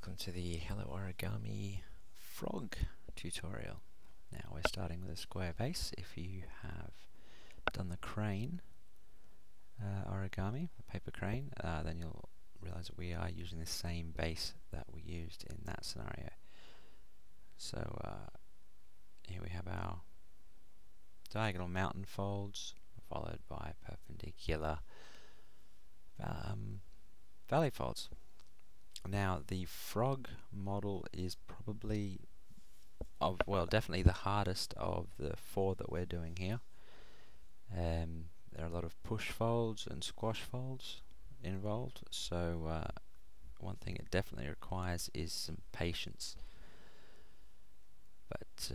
welcome to the Hello Origami Frog tutorial. Now we're starting with a square base. If you have done the crane origami, the paper crane, then you'll realize that we are using the same base that we used in that scenario. So here we have our diagonal mountain folds followed by perpendicular valley folds. Now the frog model is probably definitely the hardest of the four that we're doing here. There are a lot of push folds and squash folds involved, so one thing it definitely requires is some patience, but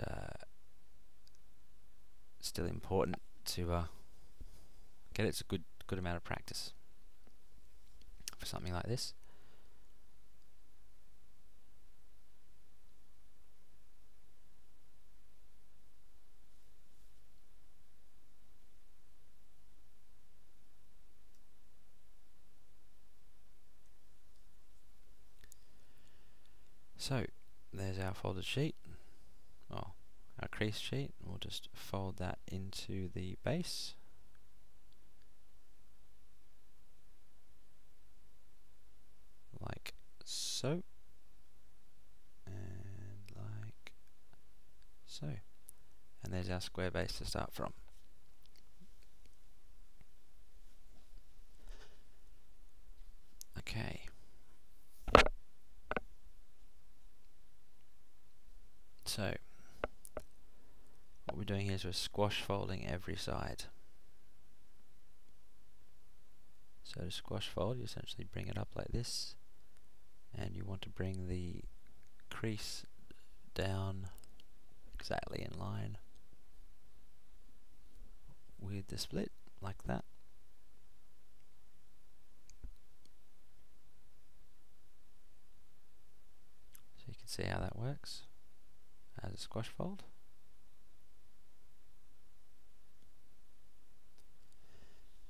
still important to get it's a good amount of practice for something like this. So there's our folded sheet, our crease sheet. We'll just fold that into the base. Like so. And like so. And there's our square base to start from. Okay. So what we're doing here is we're squash folding every side. So to squash fold, you essentially bring it up like this, and you want to bring the crease down exactly in line with the split, like that. So you can see how that works as a squash fold.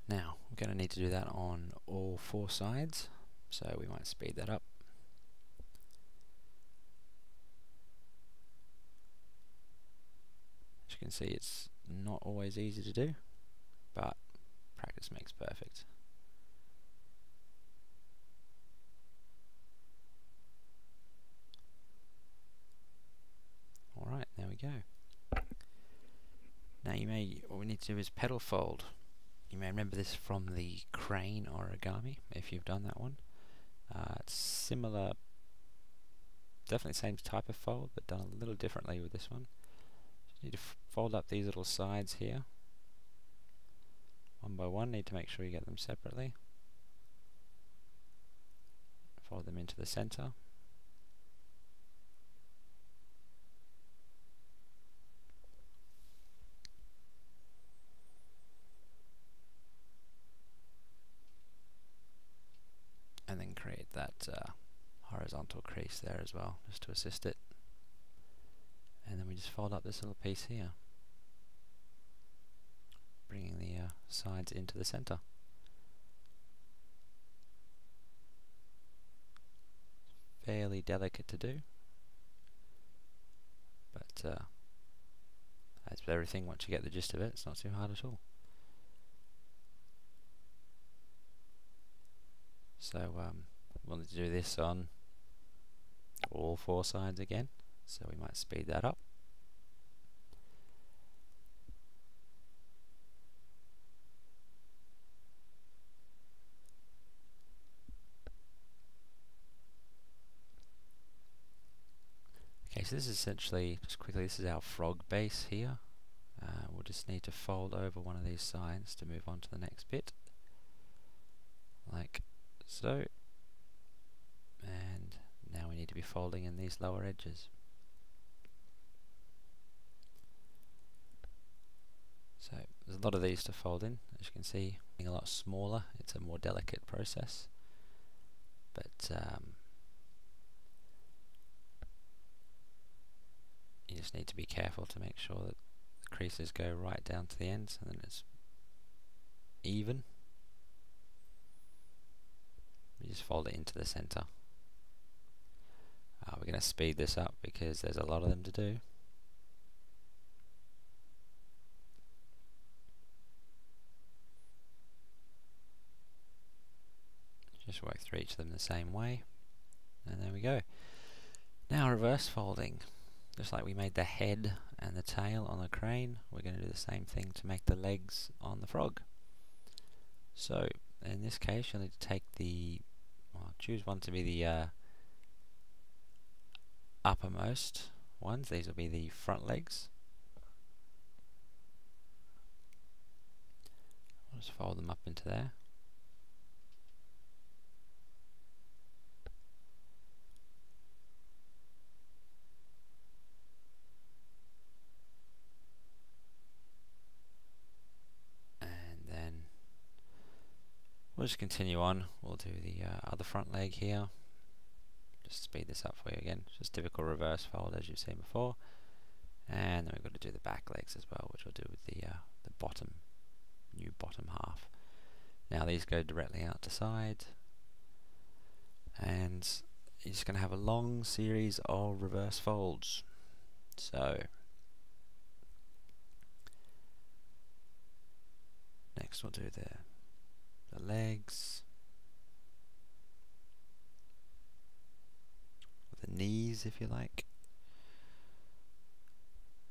Now we're going to need to do that on all four sides, so we might speed that up. As you can see, it's not always easy to do, but practice makes perfect. Alright, there we go. Now what we need to do is petal fold. You may remember this from the crane origami, if you've done that one. It's similar, definitely same type of fold, but done a little differently with this one. Just need to fold up these little sides here. One by one, need to make sure you get them separately. Fold them into the center. And then create that horizontal crease there as well, just to assist it. And then we just fold up this little piece here, bringing the sides into the center. Fairly delicate to do, but as with everything, once you get the gist of it, it's not too hard at all. So we'll need to do this on all four sides again, so we might speed that up. Okay, so this is essentially, just quickly, this is our frog base here. We'll just need to fold over one of these sides to move on to the next bit, like so. And now we need to be folding in these lower edges. So there's a lot of these to fold in, as you can see, being a lot smaller, it's a more delicate process, but you just need to be careful to make sure that the creases go right down to the ends and then it's even. We just fold it into the center. we're going to speed this up because there's a lot of them to do. Just work through each of them the same way. And there we go. Now reverse folding. Just like we made the head and the tail on the crane, we're going to do the same thing to make the legs on the frog. So in this case you'll need to take the, well, choose one to be the uppermost ones. These will be the front legs. I'll just fold them up into there. We'll just continue on. We'll do the other front leg here. Just speed this up for you again. Just typical reverse fold as you've seen before. And then we've got to do the back legs as well, which we'll do with the bottom, new bottom half. Now these go directly out to side. And you're just going to have a long series of reverse folds. So next we'll do the legs, the knees if you like,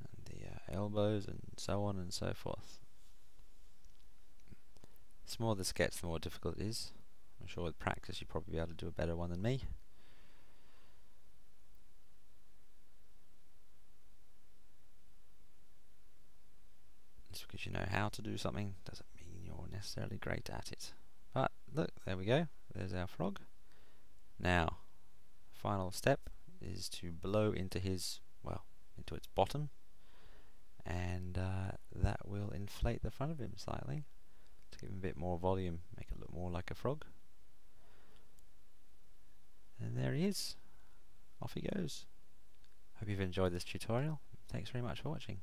and the elbows, and so on and so forth. The smaller this gets, the more difficult it is. I'm sure with practice you'll probably be able to do a better one than me. Just because you know how to do something doesn't mean you're necessarily great at it. But look, there we go. There's our frog. Now, final step is to blow into his, well, into its bottom, and that will inflate the front of him slightly to give him a bit more volume, make it look more like a frog. And there he is. Off he goes. Hope you've enjoyed this tutorial. Thanks very much for watching.